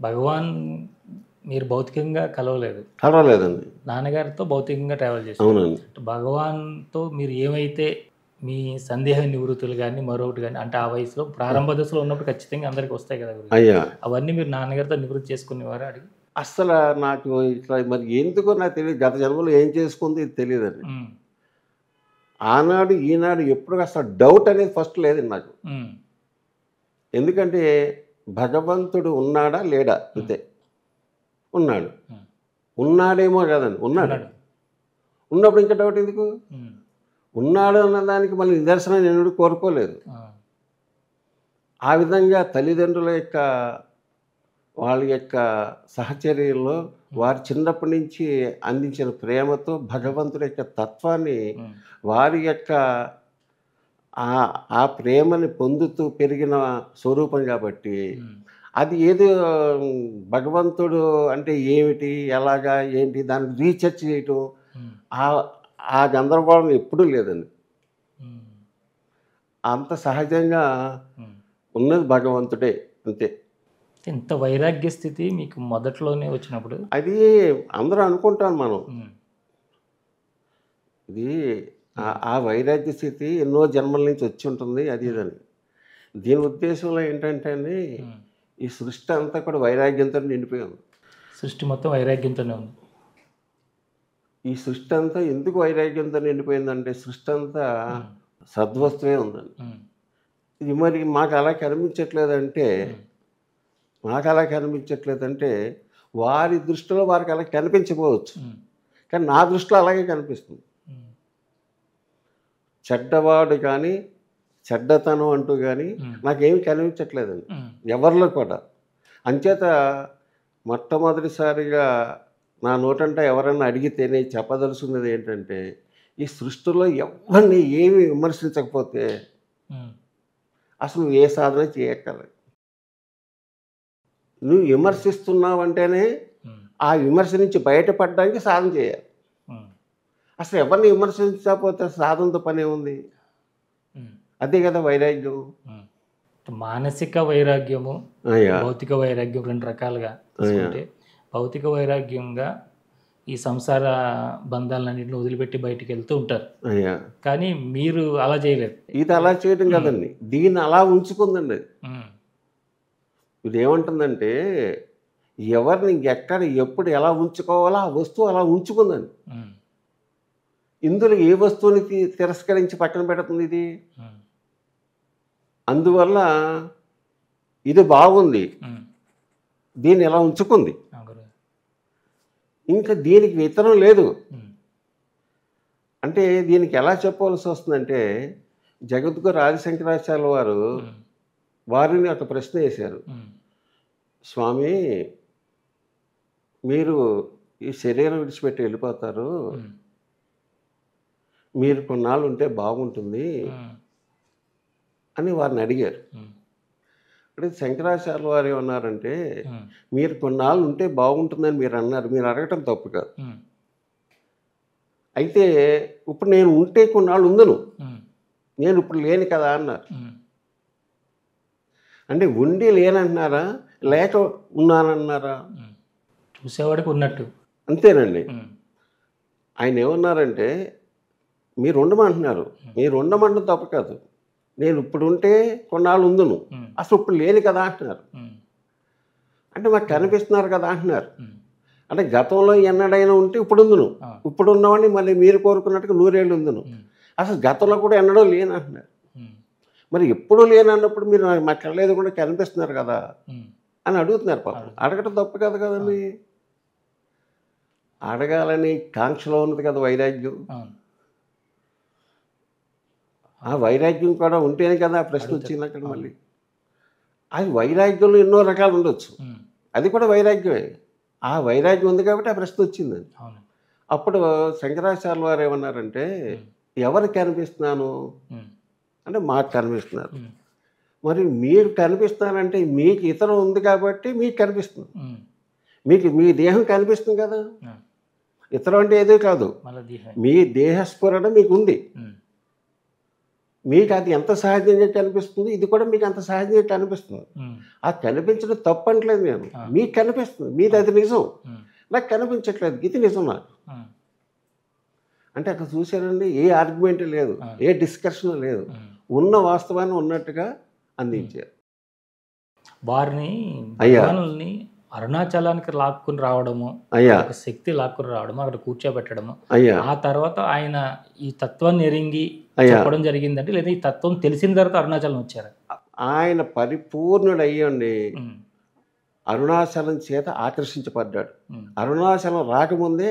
భగవాన్ మీరు భౌతికంగా కలవలేదు. కలవలేదండి. నాన్నగారితో భౌతికంగా ట్రావెల్ చేశారు. అవునండి. భగవాన్‌తో మీరు ఏమైతే మీ సందేహ నివృత్తులు గాని, మరొకటి గాని అంటే ఆ వయసులో ప్రారంభ దశలో ఉన్నప్పుడు ఖచ్చితంగా అందరికి వస్తాయి కదా! గురుగారు. అయ్యా అవన్నీ మీరు నాన్నగారితో నివృత్తి చేసుకునేవారా అడిగి? అస్సలు నాకు ఇట్లా మరి ఎందుకో నాకు తెలియదు. గత జన్మలో ఏం చేసుకుందో ఇది తెలియదండి. హ్మ్. ఆనాడు, ఈనాడు ఎప్పుడు అసలు డౌట్ అనేది ఫస్ట్ లేదండి నాకు. హ్మ్. ఎందుకంటే భగవంతుడు ఉన్నాడా? లేడా? అంతే. ఉన్నాడు. హ్మ్. ఉన్నాడేమో కాదండి. ఉన్నాడు. ఉన్నాడు. ఉన్నప్పుడు ఇంకా డౌట్ ఎందుకు? హ్మ్. ఉన్నాడు అన్నదానికి మళ్ళీ నిదర్శనం ఎన్నడూ కోరుకోలేదు. ఆ! ఆ విధంగా తల్లిదండ్రుల యొక్క వాళ్ళ యొక్క సహచర్యంలో వారు చిన్నప్పటి నుంచి అందించిన ప్రేమతో భగవంతుడి యొక్క తత్వాన్ని హ్మ్. వారి యొక్క ఆ ప్రేమని పొందుతూ పెరిగిన స్వరూపం కాబట్టి హ్మ్. అది ఏదో భగవంతుడు అంటే ఏమిటి ఎలాగా ఏంటి దానికి రీసెర్చ్ చేయటం హ్మ్. ఆ ఆ గందరగోళం ఎప్పుడూ లేదండి. హ్మ్. అంత సహజంగా హ్మ్. ఉన్నది భగవంతుడే అంతే. ఇంత వైరాగ్య స్థితి మీకు మొదట్లోనే వచ్చినప్పుడు అది అందరూ అనుకుంటాం మనం. హ్మ్. ఇది ఆ వైరాగ్య స్థితి ఎన్నో జన్మల నుంచి వచ్చి ఉంటుంది అది ఇదని. దీని ఉద్దేశంలో ఏంటంటే అండి హ్మ్. ఈ సృష్టి అంతా కూడా వైరాగ్యంతో నిండిపోయి ఉంది. సృష్టి మొత్తం వైరాగ్యంతోనే ఉంది. ఈ సృష్టి అంతా ఎందుకు వైరాగ్యంతో నిండిపోయిందంటే సృష్టి అంతా హ్మ్. సద్వస్తువే ఉందండి. హ్మ్. ఇది మరి మాకు అలా కనిపించట్లేదంటే హ్మ్. మాకు అలా కనిపించట్లేదంటే వారి దృష్టిలో వారికి అలా కనిపించకపోవచ్చు. హ్మ్. కానీ నా దృష్టిలో అలాగే కనిపిస్తుంది. హ్మ్. చెడ్డవాడు కానీ చెడ్డతనం అంటూ కానీ హ్మ్. నాకేమీ కనిపించట్లేదండి హ్మ్. ఎవరిలో కూడా. అంచేత మొట్టమొదటిసారిగా నా నోటంట ఎవరన్నా అడిగితే నేను చెప్పదలుచుకున్నది ఏంటంటే ఈ సృష్టిలో ఎవరిని ఏమి విమర్శించకపోతే హ్మ్. అసలు నువ్వు ఏ సాధన చేయక్కర్లేదు. నువ్వు విమర్శిస్తున్నావంటేనే హ్మ్. ఆ విమర్శ నుంచి బయటపడడానికి సాధన చేయాలి. హ్మ్. అసలు ఎవరిని విమర్శించకపోతే సాధనతో పని ఉంది. హ్మ్. అదే కదా వైరాగ్యం. హ్మ్. మానసిక వైరాగ్యము, అయ్యా భౌతిక వైరాగ్యం 2 రకాలుగా అయ్యా తీసుకుంటే, భౌతిక వైరాగ్యంగా ఈ సంసార బంధాలన్నిటిని వదిలిపెట్టి బయటికెళ్తూ ఉంటారు. అయ్యా కానీ మీరు అలా చేయలేదు. ఇది అలా చేయడం కదండి. దీన్ని అలా ఉంచుకుందండి. హ్మ్. ఇది ఏమంటుందంటే ఎవరిని ఎక్కడ ఎప్పుడు ఎలా ఉంచుకోవాలో ఆ వస్తువు అలా ఉంచుకుందండి. హ్మ్. ఇందులో ఏ వస్తువుని తిరస్కరించి పక్కన పెడుతుంది ఇది. హ్మ్. అందువల్ల ఇది బాగుంది. హ్మ్. దీన్ని ఎలా ఉంచుకుంది. ఆ! గురుగారు. ఇంకా దీనికి ఇతరం లేదు. హ్మ్. అంటే దీనికి ఎలా చెప్పవలసి వస్తుందంటే జగద్గురు ఆదిశంకరాచార్యుల వారు హ్మ్. వారిని ఒక ప్రశ్న వేశారు. హ్మ్. స్వామి మీరు ఈ శరీరం విడిచిపెట్టి వెళ్ళిపోతారు. హ్మ్. మీరు కొన్నాళ్ళు ఉంటే బాగుంటుంది హ్మ్. అని వారిని అడిగారు. హ్మ్. అంటే శంకరాచార్యుల వారు ఏమన్నారంటే హ్మ్. మీరు కొన్నాళ్ళు ఉంటే బాగుంటుందని మీరు అన్నారు. మీరు అడగటం తప్పు కాదు. హ్మ్. అయితే ఇప్పుడు నేను ఉంటే కొన్నాళ్ళు ఉందును. హ్మ్. నేను ఇప్పుడు లేను కదా అన్నారు. హ్మ్. అంటే ఉండి లేనంటున్నారా? లేక ఉన్నానన్నారా? హ్మ్. చూసేవాడికి ఉన్నట్టు. అంతేనండి. హ్మ్. ఆయన ఏమన్నారంటే మీరు ఉండమంటున్నారు. మీరు ఉండమంటం తప్పు కాదు. నేను ఇప్పుడు ఉంటే కొన్నాళ్ళు ఉందును. హ్మ్. అసలు ఇప్పుడు లేను కదా అంటున్నారు. హ్మ్. అంటే మాకు కనిపిస్తున్నారు కదా అంటున్నారు. హ్మ్. అంటే గతంలో ఎన్నడైనా ఉంటే ఇప్పుడు ఉందును. ఆ! ఇప్పుడు ఉన్నవాడిని మళ్ళీ మీరు కోరుకున్నట్టుగా 100 ఏళ్ళు ఉందును. హ్మ్. అసలు గతంలో కూడా ఎన్నడూ లేను అంటున్నారు. హ్మ్. మరి ఎప్పుడూ లేనన్నప్పుడు మీరు మా కళ్ళేది కూడా కనిపిస్తున్నారు కదా హ్మ్. అని అడుగుతున్నారు పాపం. అడుగుతున్నారు. అడగటం తప్పు కాదు కదండి. అడగాలని కాంక్షలో ఉన్నది కదా వైరాగ్యం. అవును. ఆ వైరాగ్యం కూడా ఉంటేనే కదా ఆ ప్రశ్న అడుగుతారు. వచ్చింది అక్కడ అవును. మళ్ళీ. అది వైరాగ్యంలో ఎన్నో రకాలు ఉండొచ్చు. హ్మ్. అది కూడా వైరాగ్యమే. ఆ వైరాగ్యం ఉంది కాబట్టి ఆ ప్రశ్న వచ్చింది. అవును. అప్పుడు శంకరాచార్యుల వారు ఏమన్నారంటే హ్మ్. ఎవరికి కనిపిస్తున్నాను హ్మ్. అంటే మాకు కనిపిస్తున్నారు. హ్మ్. మరి మీరు కనిపిస్తున్నారంటే మీకు ఇతరం ఉంది కాబట్టి మీకు కనిపిస్తుంది. హ్మ్. మీకు మీ దేహం కనిపిస్తుంది కదా. ఆ! ఇతరం అంటే ఏదో కాదు. మళ్ళా దీహ మీ దేహస్ఫురణ మీకు ఉంది. హ్మ్. మీకు అది ఎంత సహజంగా కనిపిస్తుంది, ఇది కూడా మీకు అంత సహజంగా కనిపిస్తుంది. అది కనిపించడం తప్పు అంటలేదు నేను, మీకు కనిపిస్తుంది, మీది అది నిజం, నాకు కనిపించట్లేదు, ఇది నిజం నాకు. అంటే అక్కడ చూశారండి, ఏ ఆర్గ్యుమెంట్ లేదు, ఏ డిస్కషన్ లేదు, ఉన్న వాస్తవాన్ని ఉన్నట్టుగా అందించారు. వారిని అయ్యా. భగవానుల్ని అరుణాచలానికి లాక్కుని రావడము, అయ్యా ఒక శక్తి లాక్కుని రావడము, అక్కడ కూర్చోబెట్టడము, అయ్యా ఆ తర్వాత ఆయన ఈ తత్వాన్ని ఎరింగి అయ్యా. చెప్పడం జరిగిందంటే, లేదా ఈ తత్వం తెలిసిన తర్వాత అరుణాచలం వచ్చారు? ఆయన పరిపూర్ణుడు అయ్యండి అరుణాచలం చేత ఆకర్షించబడ్డాడు. అరుణాచలం రాకముందే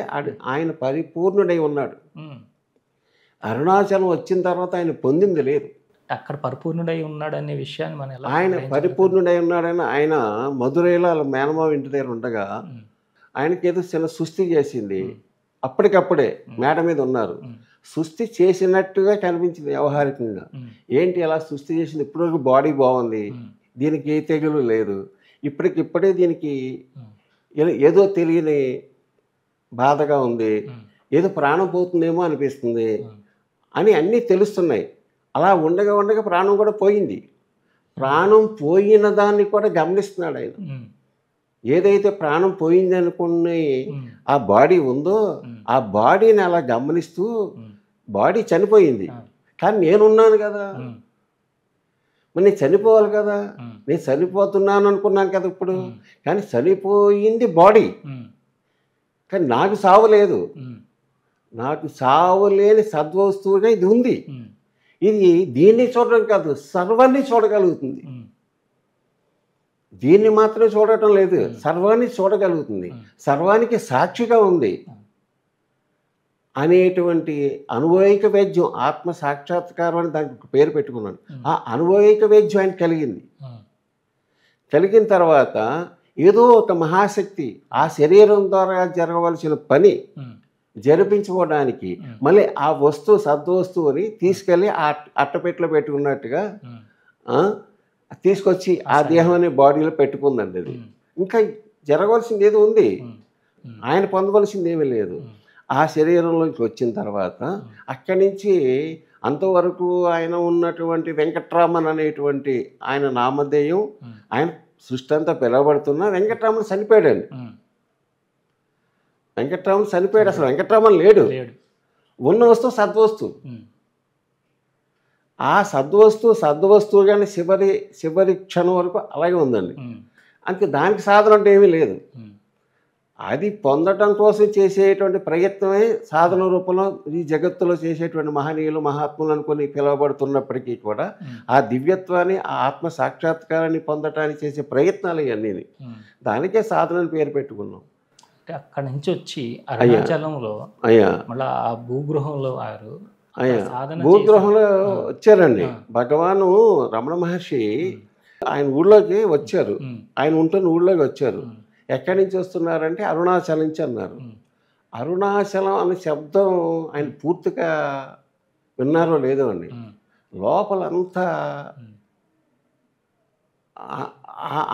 ఆయన పరిపూర్ణుడై ఉన్నాడు. అరుణాచలం వచ్చిన తర్వాత ఆయన పొందింది లేదు. అక్కడ పరిపూర్ణుడై ఉన్నాడు అనే విషయాన్ని మనం ఎలా ఆయన పరిపూర్ణుడై ఉన్నాడని ఆయన మధురైలో వాళ్ళ మేనమావ ఇంటి దగ్గర ఉండగా ఆయనకి ఏదో చిన్న సుస్థి చేసింది. అప్పటికప్పుడే మేడ మీద ఉన్నారు. సుస్థి చేసినట్టుగా కనిపించింది వ్యవహారికంగా. ఏంటి అలా సుస్థి చేసింది? ఇప్పటివరకు బాడీ బాగుంది, దీనికి ఏ తెగులు లేదు, ఇప్పటికిప్పుడే దీనికి ఏదో తెలియని బాధగా ఉంది, ఏదో ప్రాణం పోతుందేమో అనిపిస్తుంది అని అన్నీ తెలుస్తున్నాయి. అలా ఉండగా ఉండగా ప్రాణం కూడా పోయింది. ప్రాణం పోయిన దాన్ని కూడా గమనిస్తున్నాడు ఆయన. ఏదైతే ప్రాణం పోయింది అనుకుని ఆ బాడీ ఉందో ఆ బాడీని అలా గమనిస్తూ, బాడీ చనిపోయింది కానీ నేనున్నాను కదా, మరి నేను చనిపోవాలి కదా, నేను చనిపోతున్నాను అనుకున్నాను కదా ఇప్పుడు, కానీ చనిపోయింది బాడీ, కానీ నాకు సావు లేదు. నాకు సావు లేని సద్వస్తువుగా ఇది ఉంది. ఇది దీన్ని చూడడం కాదు, సర్వాన్ని చూడగలుగుతుంది. దీన్ని మాత్రమే చూడటం లేదు, సర్వాన్ని చూడగలుగుతుంది, సర్వానికి సాక్షిగా ఉంది అనేటువంటి అనుభవిక వేద్యం, ఆత్మ సాక్షాత్కారం అని దానికి పేరు పెట్టుకున్నాను. ఆ అనుభవిక వేద్యం ఆయన కలిగింది. కలిగిన తర్వాత ఏదో ఒక మహాశక్తి ఆ శరీరం ద్వారా జరగవలసిన పని జరిపించుకోవడానికి మళ్ళీ ఆ వస్తువు సద్వస్తువుని తీసుకెళ్ళి ఆ అట్టపెట్టెలో పెట్టుకున్నట్టుగా తీసుకొచ్చి ఆ దేహం అనే బాడీలో పెట్టుకుందండి. అది ఇంకా జరగవలసింది ఏదో ఉంది, ఆయన పొందవలసింది ఏమీ లేదు. ఆ శరీరంలోకి వచ్చిన తర్వాత అక్కడి నుంచి అంతవరకు ఆయన ఉన్నటువంటి వెంకట్రామన్ అనేటువంటి ఆయన నామధేయం, ఆయన సృష్టి అంతా పిలవబడుతున్నా వెంకట్రామన్ చనిపోయాడండి. వెంకట్రామన్ చనిపోయాడు, అసలు వెంకట్రామన్ లేడు. ఉన్న వస్తువు సద్వస్తువు. ఆ సద్వస్తువుగానే చివరి క్షణం వరకు అలాగే ఉందండి. అందుకే దానికి సాధన అంటే ఏమీ లేదు. అది పొందటం కోసం చేసేటువంటి ప్రయత్నమే సాధన రూపంలో ఈ జగత్తులో చేసేటువంటి మహనీయులు మహాత్ములు అనుకుని పిలువబడుతున్నప్పటికీ కూడా ఆ దివ్యత్వాన్ని, ఆ ఆత్మ సాక్షాత్కారాన్ని పొందటానికి చేసే ప్రయత్నాలు ఇవన్నీ. దానికే సాధనని పేరు పెట్టుకున్నాం. అంటే అక్కడి నుంచి వచ్చి అరుణాచలంలో మళ్ళీ ఆ భూగృహంలో వారు భూగృహంలో వచ్చారండి. భగవాను రమణ మహర్షి ఆయన ఊళ్ళోకి వచ్చారు, ఆయన ఉంటున్న ఊళ్ళోకి వచ్చారు. ఎక్కడి నుంచి వస్తున్నారంటే అరుణాచలం నుంచి అన్నారు. అరుణాచలం అనే శబ్దం ఆయన పూర్తిగా విన్నారో లేదో అండి, లోపలంతా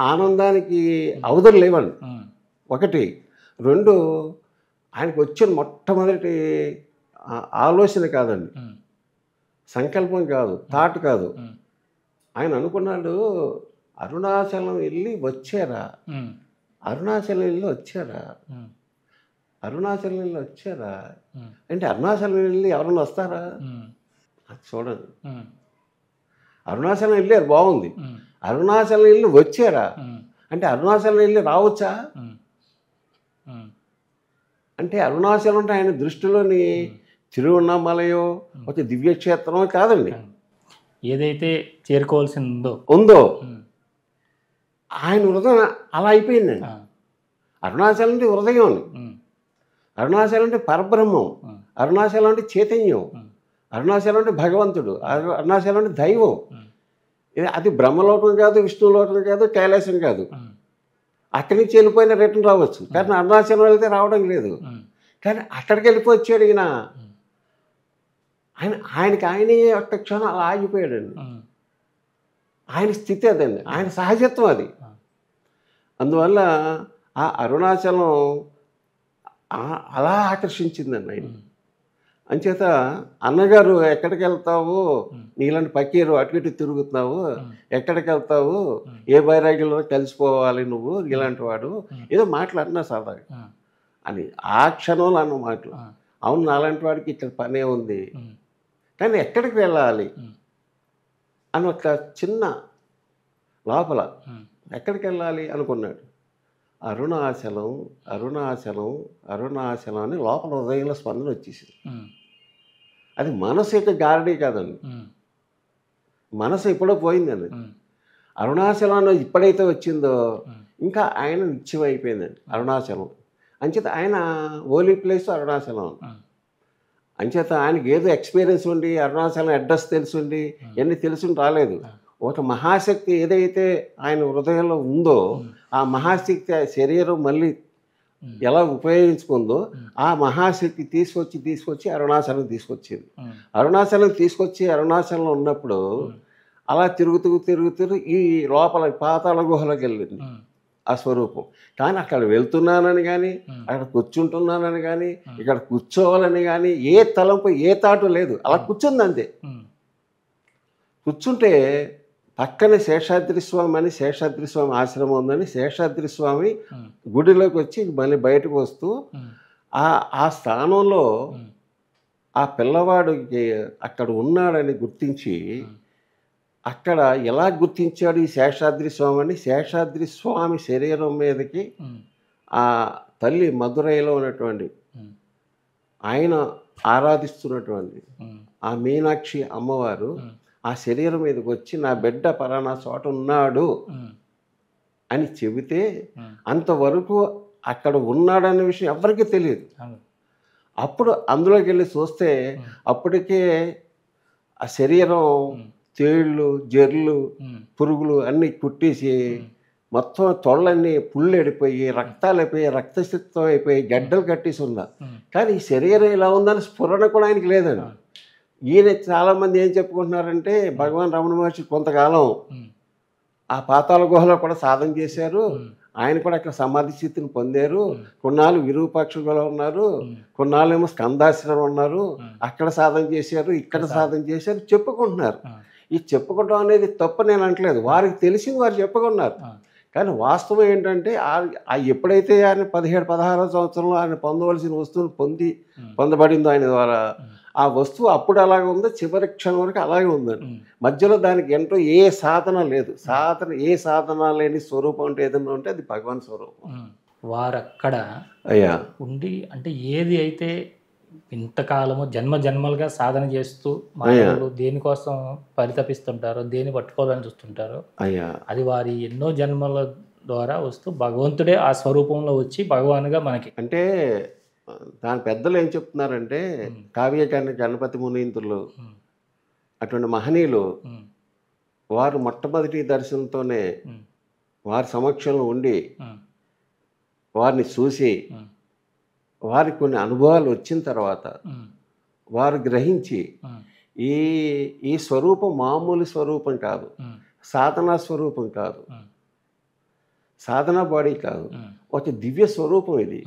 ఆనందానికి అవధులు లేవండి. ఒకటి. రెండు, ఆయనకు వచ్చిన మొట్టమొదటి ఆలోచన కాదండి, సంకల్పం కాదు, థాట్ కాదు. ఆయన అనుకున్నాడు, అరుణాచలం వెళ్ళి వచ్చారా, అరుణాచలం వెళ్ళి వచ్చారా, అరుణాచలం వెళ్ళి వచ్చారా అంటే అరుణాచలం వెళ్ళి ఎవరన్నా వస్తారా? అది చూడండి. అరుణాచలం వెళ్ళారు, బాగుంది. అరుణాచలం వెళ్ళి వచ్చారా అంటే అరుణాచలం వెళ్ళి రావచ్చా అంటే అరుణాచలం అంటే ఆయన దృష్టిలోని తిరువన్నామలయో ఒక దివ్యక్షేత్రమో కాదండి. ఏదైతే చేరుకోవాల్సిందో ఉందో ఆయన హృదయం అలా అయిపోయిందండి. అరుణాచలం అంటే హృదయం, అరుణాచలం అంటే పరబ్రహ్మం, అరుణాచలం అంటే చైతన్యం, అరుణాచలం అంటే భగవంతుడు, అరుణాచలం అంటే దైవం. అది బ్రహ్మలోకం కాదు, విష్ణులోకం కాదు, కైలాసం కాదు. అక్కడి నుంచి వెళ్ళిపోయిన రిటర్న్ రావచ్చు, కానీ అరుణాచలం వెళ్తే రావడం లేదు. కానీ అక్కడికి వెళ్ళిపోవచ్చాడు ఈయన. ఆయనకి ఆయనే ఒక్క క్షణం అలా ఆగిపోయాడండి. ఆయన స్థితి అదండి, ఆయన సహజత్వం అది. అందువల్ల ఆ అరుణాచలం అలా ఆకర్షించిందండి ఆయన. అంచేత అన్నగారు ఎక్కడికి వెళ్తావు, నీలాంటి పకీరు అటు ఇటు తిరుగుతున్నావు, ఎక్కడికి వెళ్తావు, ఏ బైరాగిలో కలిసిపోవాలి నువ్వు, ఇలాంటి వాడు ఏదో మాట్లాడినా సరదాగా అని ఆ క్షణంలో అన్న మాటలు. అవును, నాలాంటి వాడికి ఇక్కడ పనే ఉంది, కానీ ఎక్కడికి వెళ్ళాలి అని ఒక చిన్న లోపల ఎక్కడికి వెళ్ళాలి అనుకున్నాడు. అరుణాచలం అరుణాచలం అరుణాచలం అని లోపల హృదయంలో స్పందన వచ్చేసింది. అది మనసు యొక్క గారడీ కాదండి, మనసు ఎప్పుడో పోయిందండి. అరుణాచలం అనేది ఇప్పుడైతే వచ్చిందో ఇంకా ఆయన నిత్యం అయిపోయిందండి అరుణాచలం. అంచేత ఆయన ఓలీ ప్లేస్ అరుణాచలం. అంచేత ఆయనకి ఏదో ఎక్స్పీరియన్స్ ఉండి అరుణాచలం అడ్రస్ తెలుసుండి ఎన్ని తెలుసుని రాలేదు. ఒక మహాశక్తి ఏదైతే ఆయన హృదయంలో ఉందో ఆ మహాశక్తి ఆ శరీరం మళ్ళీ ఎలా ఉపయోగించుకుందో ఆ మహాశక్తి తీసుకొచ్చి అరుణాచలం తీసుకొచ్చింది. అరుణాచలం తీసుకొచ్చి అరుణాచలంలో ఉన్నప్పుడు అలా తిరుగుతూ ఈ లోపల పాతాళ గుహలోకి వెళ్ళింది ఆ స్వరూపం. కానీ అక్కడ వెళ్తున్నానని కానీ అక్కడ కూర్చుంటున్నానని కానీ ఇక్కడ కూర్చోవాలని కానీ ఏ తలంపు ఏ తాటు లేదు, అలా కూర్చుంది అంతే. కూర్చుంటే పక్కనే శేషాద్రి స్వామి అని శేషాద్రి స్వామి ఆశ్రమం ఉందని శేషాద్రి స్వామి గుడిలోకి వచ్చి మళ్ళీ బయటకు వస్తూ ఆ స్థానంలో ఆ పిల్లవాడికి అక్కడ ఉన్నాడని గుర్తించి అక్కడ ఎలా గుర్తించాడు ఈ శేషాద్రి స్వామి అని శేషాద్రి స్వామి శరీరం మీదకి ఆ తల్లి మధురైలో ఉన్నటువంటి ఆయన ఆరాధిస్తున్నటువంటి ఆ మీనాక్షి అమ్మవారు ఆ శరీరం మీదకి వచ్చి నా బిడ్డ పలానా చోట ఉన్నాడు అని చెబితే అంతవరకు అక్కడ ఉన్నాడనే విషయం ఎవరికీ తెలియదు. అప్పుడు అందులోకి వెళ్ళి చూస్తే అప్పటికే ఆ శరీరం తేళ్ళు జెర్లు పురుగులు అన్నీ కుట్టేసి మొత్తం తొళ్ళన్నీ పుళ్ళు ఎడిపోయి రక్తాలు అయిపోయి రక్తసిక్తం అయిపోయి గడ్డలు కట్టేసి ఉన్నా. కానీ ఈ శరీరం ఇలా ఉందని స్ఫురణ కూడా ఆయనకి లేదండి. ఈయన చాలామంది ఏం చెప్పుకుంటున్నారంటే భగవాన్ రమణ మహర్షి కొంతకాలం ఆ పాతాళ గుహలో కూడా సాధన చేశారు, ఆయన కూడా అక్కడ సమాధి స్థితిని పొందారు, కొన్నాళ్ళు విరూపాక్షులు ఉన్నారు, కొన్నాళ్ళేమో స్కందాశ్రమం ఉన్నారు, అక్కడ సాధన చేశారు ఇక్కడ సాధన చేశారు చెప్పుకుంటున్నారు. ఈ చెప్పుకోవడం అనేది తప్పు నేను అంటలేదు, వారికి తెలిసింది వారు చెప్పుకున్నారు. కానీ వాస్తవం ఏంటంటే ఎప్పుడైతే ఆయన 17-16 సంవత్సరంలో ఆయన పొందవలసిన వస్తువును పొందబడిందో ఆయన ద్వారా ఆ వస్తువు అప్పుడు అలాగే ఉందో చివరి క్షణం వరకు అలాగే ఉందండి. మధ్యలో దానికి ఏంటో ఏ సాధన లేదు. ఏ సాధన లేని స్వరూపం అంటే ఏదన్నా ఉంటే అది భగవాన్ స్వరూపం. వారు అక్కడ అయ్యా ఉండి అంటే ఏది అయితే ఇంతకాలము జన్మలుగా సాధన చేస్తూ మానవులు దేనికోసం పరితపిస్తుంటారో దేన్ని పట్టుకోవాలని చూస్తుంటారో అయ్యా అది వారి ఎన్నో జన్మల ద్వారా వస్తూ భగవంతుడే ఆ స్వరూపంలో వచ్చి భగవానుగా మనకి అంటే దాని పెద్దలు ఏం చెప్తున్నారంటే కావ్యకాని గణపతి మునీంద్రులు అటువంటి మహనీయులు వారు మొట్టమొదటి దర్శనంతోనే వారి సమక్షంలో ఉండి వారిని చూసి వారికి కొన్ని అనుభవాలు వచ్చిన తర్వాత వారు గ్రహించి ఈ స్వరూపం మామూలు స్వరూపం కాదు, సాధనా స్వరూపం కాదు, సాధనా బాడీ కాదు, ఒక దివ్య స్వరూపం ఇది.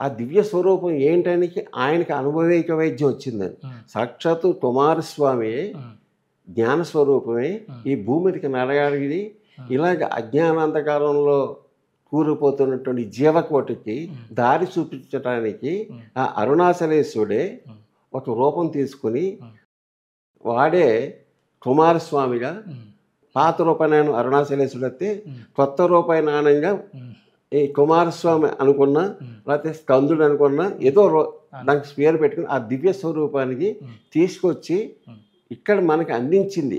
ఆ దివ్య స్వరూపం ఏంటానికి ఆయనకి అనుభవైక వైద్యం వచ్చిందని సాక్షాత్తు కుమారస్వామి జ్ఞాన స్వరూపమే ఈ భూమికి నడగాడిది. ఇలాగ అజ్ఞానాంతకాలంలో కూలిపోతున్నటువంటి జీవకోటికి దారి చూపించడానికి ఆ అరుణాచలేశ్వరుడే ఒక రూపం తీసుకుని వాడే కుమారస్వామిగా పాత రూపాయన అరుణాచలేశ్వరుడు అయితే కొత్త రూపాయనానంగా ఈ కుమారస్వామి అనుకున్నా లేకపోతే స్కందుడు అనుకున్నా ఏదో దానికి పేరు పెట్టుకుని ఆ దివ్య స్వరూపానికి తీసుకొచ్చి ఇక్కడ మనకి అందించింది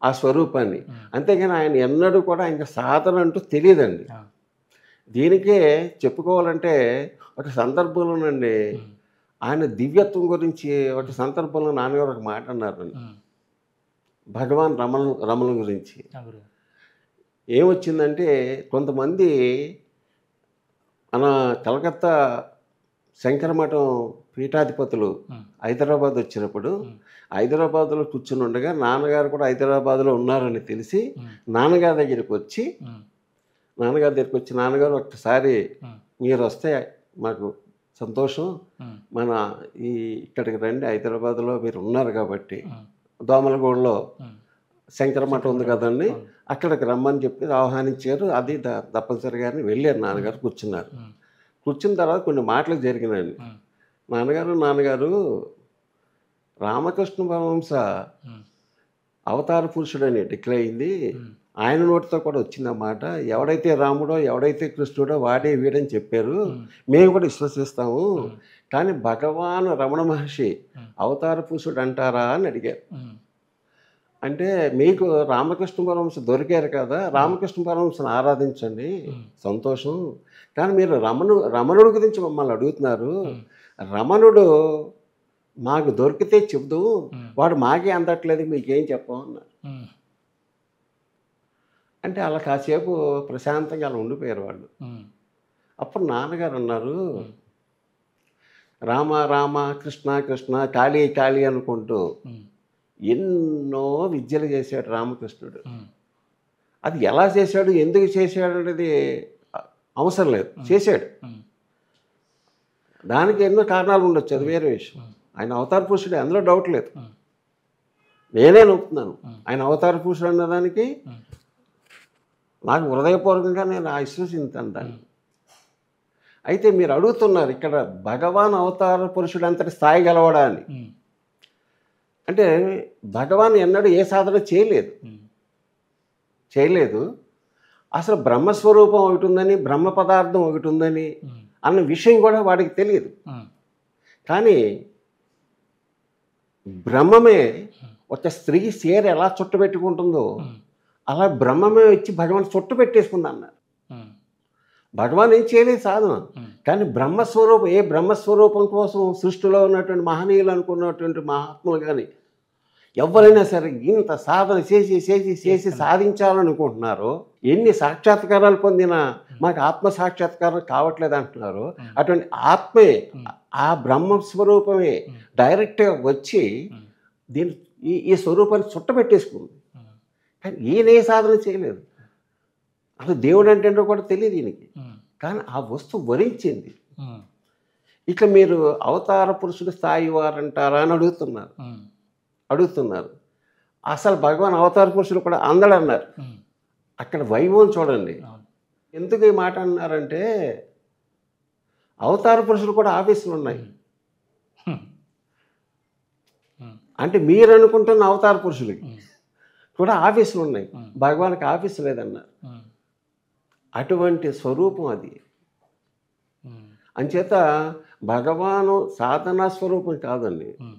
ఆ స్వరూపాన్ని. అంతేగాని ఆయన ఎన్నడూ కూడా ఇంకా సాధన అంటూ తెలియదండి. దీనికే చెప్పుకోవాలంటే ఒక సందర్భంలోనండి ఆయన దివ్యత్వం గురించి ఒక సందర్భంలో నాన్నగారు ఒక మాట అన్నారు భగవాన్ రమణ గురించి. ఏమొచ్చిందంటే కొంతమంది మన కలకత్తా శంకరమఠం పీఠాధిపతులు హైదరాబాద్ వచ్చినప్పుడు హైదరాబాద్లో కూర్చుని ఉండగా నాన్నగారు కూడా హైదరాబాద్లో ఉన్నారని తెలిసి నాన్నగారి దగ్గరికి వచ్చి నాన్నగారు ఒక్కసారి మీరు వస్తే మాకు సంతోషం. ఉమ్, మన ఈ ఇక్కడికి రండి, హైదరాబాద్లో మీరు ఉన్నారు కాబట్టి ఉమ్, దోమలగూడలో ఉమ్, శంకర మఠం ఉంది కదండి, అవును. అక్కడికి రమ్మని చెప్పి ఆహ్వానించారు. అది తప్పనిసరిగానే వెళ్ళారు. నాన్నగారు కూర్చున్నారు. ఉమ్, కూర్చున్న తర్వాత కొన్ని మాటలు జరిగినాయండి. ఉమ్, నాన్నగారు రామకృష్ణ పరమహంస ఉమ్, అవతార పురుషుడని డిక్లేర్ అయింది. ఉమ్, ఆయన నోటితో కూడా వచ్చిందన్నమాట. ఎవడైతే రాముడో ఎవడైతే కృష్ణుడో వాడే వీడని చెప్పారు. ఉమ్, మేము కూడా విశ్వసిస్తాము. ఉమ్, కానీ భగవాన్ రమణ మహర్షి ఉమ్, అవతార పురుషుడు అంటారా అని అడిగారు. ఉమ్, అంటే మీకు రామకృష్ణ పరమహంస దొరికారు కదా, రామకృష్ణ పరమహంసను ఆరాధించండి, ఉమ్, సంతోషం. కానీ మీరు రమణుడి గురించి మమ్మల్ని అడుగుతున్నారు. ఉమ్, రమణుడు మాకు దొరికితే చెబుదు, ఉమ్, వాడు మాకే అందట్లేదు, మీకేం చెప్పమన్నారు. ఉమ్, అంటే అలా కాసేపు ప్రశాంతంగా అలా ఉండిపోయారు వాళ్ళు. ఉమ్, అప్పుడు నాన్నగారు అన్నారు, ఉమ్, రామ రామ కృష్ణ కృష్ణ కాళీ కాళీ అనుకుంటూ ఉమ్, ఎన్నో విద్యలు చేశాడు రామకృష్ణుడు. ఉమ్, అది ఎలా చేశాడు, ఎందుకు చేశాడు అనేది అవసరం లేదు, చేశాడు. ఉమ్, దానికి ఎన్నో కారణాలు ఉండొచ్చు, అది వేరే విషయం. ఉమ్, ఆయన అవతార పురుషుడే, అందులో డౌట్ లేదు. ఉమ్, నేనే నొప్పుతున్నాను ఉమ్, ఆయన అవతార పురుషుడు అన్నదానికి. ఉమ్, నాకు హృదయపూర్వకంగా నేను విశ్వసిస్తాను దాన్ని. అయితే మీరు అడుగుతున్నారు ఇక్కడ భగవాన్ అవతార పురుషుడు అంతటి స్థాయి గలవడా అని. ఉమ్, అంటే భగవాన్ ఎన్నడూ ఏ సాధన ఉమ్, చేయలేదు. అసలు బ్రహ్మస్వరూపం ఒకటి ఉందని, బ్రహ్మ పదార్థం ఒకటి ఉందని ఉమ్, అన్న విషయం కూడా వాడికి తెలియదు. ఉమ్, కానీ బ్రహ్మమే ఒక స్త్రీ చీర ఎలా చుట్టబెట్టుకుంటుందో ఉమ్, అలా బ్రహ్మమే వచ్చి భగవాన్ చుట్టు పెట్టేసుకుంది అన్నారు. ఉమ్, భగవాన్ ఏం చేయలేదు సాధన. ఉమ్, కానీ బ్రహ్మస్వరూపం, ఏ బ్రహ్మస్వరూపం కోసం సృష్టిలో ఉన్నటువంటి మహనీయులు అనుకున్నటువంటి మహాత్ములు కానీ ఎవరైనా సరే ఇంత సాధన చేసి సాధించాలనుకుంటున్నారో, ఎన్ని సాక్షాత్కారాలు పొందినా మాకు ఆత్మ సాక్షాత్కారం కావట్లేదు అంటున్నారు. అటువంటి ఆత్మే, ఆ బ్రహ్మస్వరూపమే డైరెక్ట్గా వచ్చి ఉమ్, దీని ఈ స్వరూపాన్ని చుట్టబెట్టేసుకుంది. ఉమ్, కానీ ఈయన ఏ సాధన చేయలేదు. అసలు దేవుడు అంటే ఏంటో కూడా తెలియదు ఈయనకి. ఉమ్, కానీ ఆ వస్తువు వరించింది. ఉమ్, ఇట్లా మీరు అవతార పురుషుడు స్థాయి వారంటారా అని అడుగుతున్నారు. అసలు భగవాన్ అవతార పురుషుడు కూడా అందడన్నారు. ఉమ్, అక్కడ వైభవం చూడండి. అవును. ఎందుకు ఈ మాట అన్నారంటే అవతార పురుషులు కూడా ఆఫీసులు ఉన్నాయి. ఉమ్, ఉమ్, అంటే మీరు అనుకుంటున్న అవతార పురుషులకి ఉమ్, కూడా ఆఫీసులు ఉన్నాయి. ఉమ్, భగవానికి ఆఫీసు లేదన్నారు. ఉమ్, అటువంటి స్వరూపం అది. ఉమ్, అంచేత భగవాను సాధనా స్వరూపం కాదండి. ఉమ్,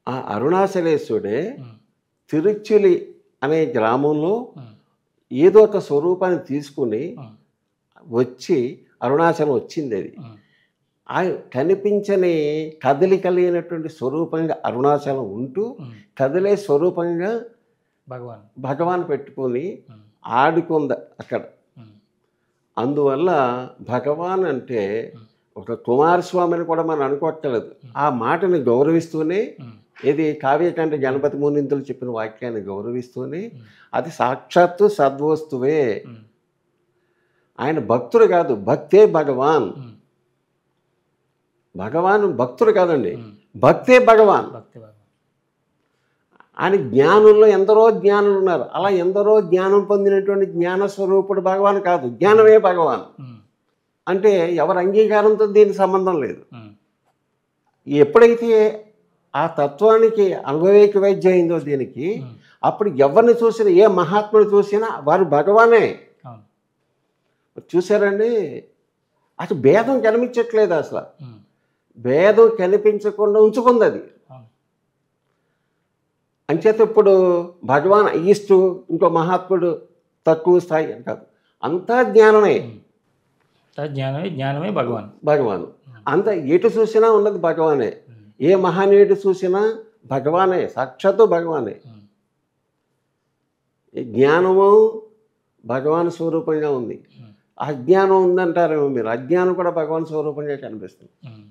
ఆ అరుణాచలేశ్వరుడే ఉమ్, తిరుచులి అనే గ్రామంలో ఉమ్, ఏదో ఒక స్వరూపాన్ని తీసుకుని ఉమ్, వచ్చి అరుణాచలం వచ్చింది. అది ఉమ్, ఆ కనిపించని కదలిక లేనటువంటి స్వరూపంగా అరుణాచలం ఉంటూ ఉమ్, కదిలే స్వరూపంగా భగవాన్. భగవాన్ పెట్టుకొని ఉమ్, ఆడుకుంది అక్కడ. ఉమ్, అందువల్ల భగవాన్ అంటే ఒక కుమారస్వామిని కూడా మనం అనుకోవట్లేదు. ఆ మాటని గౌరవిస్తూనే, ఉమ్, ఇది కావ్యకంఠ గణపతి మునీంద్రులు చెప్పిన వాక్యాన్ని గౌరవిస్తూనే, ఉమ్, అది సాక్షాత్తు సద్వస్తువే. ఉమ్, ఆయన భక్తుడు కాదు, భక్తే భగవాన్. ఉమ్, భగవాన్ భక్తుడు కాదండి, ఉమ్, భక్తే భగవాన్. భక్తి భగవాన్. ఆయన జ్ఞానుల్లో ఎందరో జ్ఞానులు ఉన్నారు. అలా ఎందరో జ్ఞానం పొందినటువంటి జ్ఞాన స్వరూపుడు భగవాన్ కాదు, జ్ఞానమే భగవాన్. ఉమ్, అంటే ఎవరి అంగీకారంతో దీనికి సంబంధం లేదు. ఉమ్, ఎప్పుడైతే ఆ తత్వానికి అనుభవైక వైద్యం అయిందో దీనికి, ఉమ్, అప్పుడు ఎవరిని చూసినా, ఏ మహాత్ముని చూసినా వారు భగవానే. అవును. చూసారండి, అసలు భేదం కనిపించట్లేదు. అసలు ఉమ్, భేదం కనిపించకుండా ఉంచుకుంది అది. అవును. అంచేత ఇప్పుడు భగవాన్ ఈస్టు, ఇంకో మహాత్ముడు తక్కువ స్థాయి అని కాదు, అంతా జ్ఞానమే. ఉమ్, జ్ఞానమే, జ్ఞానమే భగవాన్. భగవాన్ అంత ఎటు చూసినా ఉన్నది భగవానే. ఉమ్, ఏ మహానీయుడు చూసినా భగవానే, సాక్షాత్తు భగవానే. ఉమ్, ఈ జ్ఞానము భగవాన్ స్వరూపంగా ఉంది. ఉమ్, అజ్ఞానం ఉందంటారేమో మీరు, అజ్ఞానం కూడా భగవాన్ స్వరూపంగా కనిపిస్తుంది. ఉమ్.